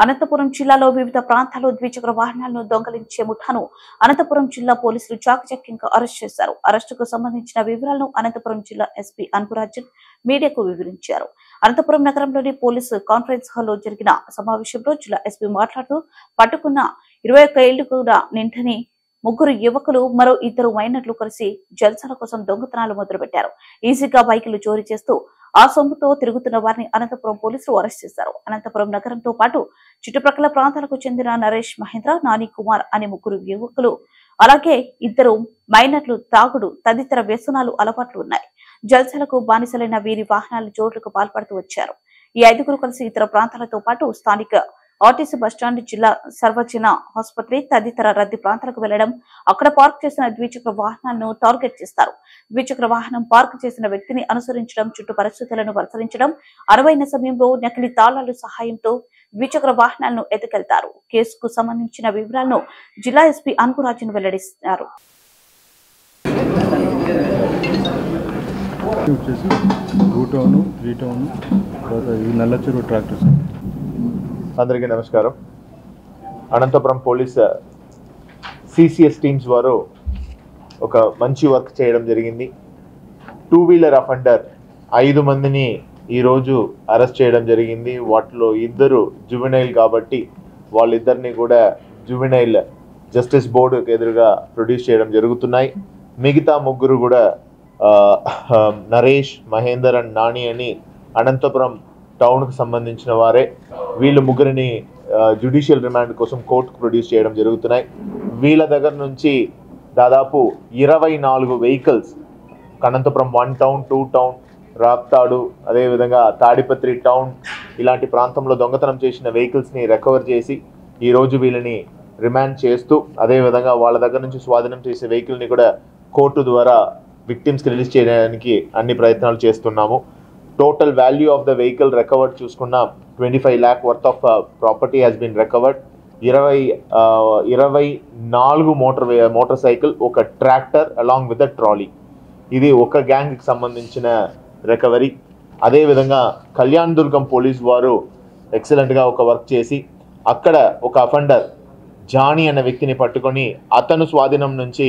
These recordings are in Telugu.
అనంతపురం జిల్లాలో వివిధ ప్రాంతాల్లో ద్విచక్ర వాహనాలను దొంగలించే ముఠాను అనంతపురం జిల్లా పోలీసులు చాకచక్యంగా అరెస్ట్ చేశారు. అరెస్టుకు సంబంధించిన వివరాలను అనంతపురం జిల్లా ఎస్పీ అన్పురాజన్ మీడియాకు వివరించారు. అనంతపురం నగరంలోని పోలీసు కాన్ఫరెన్స్ హాల్లో జరిగిన సమావేశంలో జిల్లా ఎస్పీ మాట్లాడుతూ పట్టుకున్న 21 ఏళ్లు కూడా నిండని ముగ్గురు యువకులు మరో ఇద్దరు మైనర్లు కలిసి జల్సాల కోసం దొంగతనాలు మొదలుపెట్టారు. ఈజీగా బైకులు చోరీ చేస్తూ ఆ సొమ్ముతో తిరుగుతున్న వారిని అనంతపురం పోలీసులు అరెస్ట్ చేశారు. అనంతపురం నగరంతో పాటు చుట్టుప్రక్కల ప్రాంతాలకు చెందిన నరేష్ మహేంద్ర, నాని కుమార్ అనే ముగ్గురు యువకులు అలాగే ఇద్దరు మైనర్లు తాగుడు తదితర వ్యసనాలు అలవాట్లు ఉన్నాయి. జల్సాలకు బానిసలైన వీరి వాహనాల చోట్లకు పాల్పడుతూ వచ్చారు. ఈ ఐదుగురు కలిసి ఇతర ప్రాంతాలతో పాటు స్థానిక ఆర్టీసీ బస్టాండ్, జిల్లా సర్వజన ఆసుపత్రి తదితర రద్దీ ప్రాంతాలకు వెళ్లడం, అక్కడ పార్క్ చేసిన ద్విచక్ర వాహనాలను టార్గెట్ చేస్తారు. ద్విచక్ర వాహనం పార్క్ చేసిన వ్యక్తిని అనుసరించడం, చుట్టూ పరిస్థితులను పరిశీలించడం, అనువైన సమయంలో నకిలీ తాళాల సహాయంతో ద్విచక్ర వాహనాలను ఎత్తుకెళ్తారు. కేసుకు సంబంధించిన వివరాలను జిల్లా ఎస్పీ అన్పురాజన్ వెల్లడిస్తారు. అందరికీ నమస్కారం. అనంతపురం పోలీస్ సిసిఎస్ టీమ్స్ వారు ఒక మంచి వర్క్ చేయడం జరిగింది. 2 వీలర్ అఫెండర్ 5 మందిని ఈరోజు అరెస్ట్ చేయడం జరిగింది. వాటిలో ఇద్దరు జువెనైల్ కాబట్టి వాళ్ళిద్దరిని కూడా జువెనైల్ జస్టిస్ బోర్డుకు ఎదురుగా ప్రొడ్యూస్ చేయడం జరుగుతున్నాయి. మిగతా ముగ్గురు కూడా నరేష్, మహేందర్ అండ్ నాని అని అనంతపురం టౌన్కు సంబంధించిన వారే. వీళ్ళు ముగ్గురిని జ్యుడిషియల్ రిమాండ్ కోసం కోర్టుకు ప్రొడ్యూస్ చేయడం జరుగుతున్నాయి. వీళ్ళ దగ్గర నుంచి దాదాపు 24 vehicles Anantapuram 1 town, 2 town, Raptadu, అదేవిధంగా తాడిపత్రి టౌన్ ఇలాంటి ప్రాంతంలో దొంగతనం చేసిన వెహికల్స్ని రికవర్ చేసి ఈరోజు వీళ్ళని రిమాండ్ చేస్తూ, అదేవిధంగా వాళ్ళ దగ్గర నుంచి స్వాధీనం చేసే వెహికల్ని కూడా కోర్టు ద్వారా విక్టిమ్స్కి రిలీజ్ చేయడానికి అన్ని ప్రయత్నాలు చేస్తున్నాము. Total value of the vehicle recovered చూసుకున్న 25 lakh worth of property has been recovered. 24 motor cycle, ఒక tractor along with the trolley. ఇది ఒక గ్యాంగ్కి సంబంధించిన రికవరీ. అదేవిధంగా కళ్యాణ్ దుర్గం పోలీస్ వారు ఎక్సలెంట్గా ఒక వర్క్ చేసి అక్కడ ఒక అఫెండర్ జానీ అనే వ్యక్తిని పట్టుకొని అతను స్వాధీనం నుంచి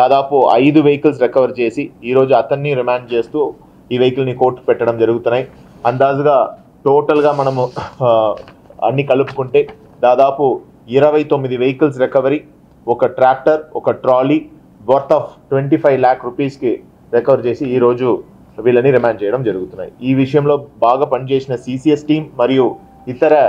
దాదాపు 5 వెహికల్స్ రికవర్ చేసి ఈరోజు అతన్ని రిమాండ్ చేస్తూ ఈ వెహికల్ని కోర్టు పెట్టడం జరుగుతున్నాయి. అందాజుగా టోటల్గా మనము అన్ని కలుపుకుంటే దాదాపు 29 వెహికల్స్ రికవరీ, ఒక ట్రాక్టర్, ఒక ట్రాలీ వర్త్ ఆఫ్ 25 lakh రూపీస్కి రికవర్ చేసి ఈరోజు వీళ్ళని రిమాండ్ చేయడం జరుగుతున్నాయి. ఈ విషయంలో బాగా పనిచేసిన సిసిఎస్ టీం మరియు ఇతర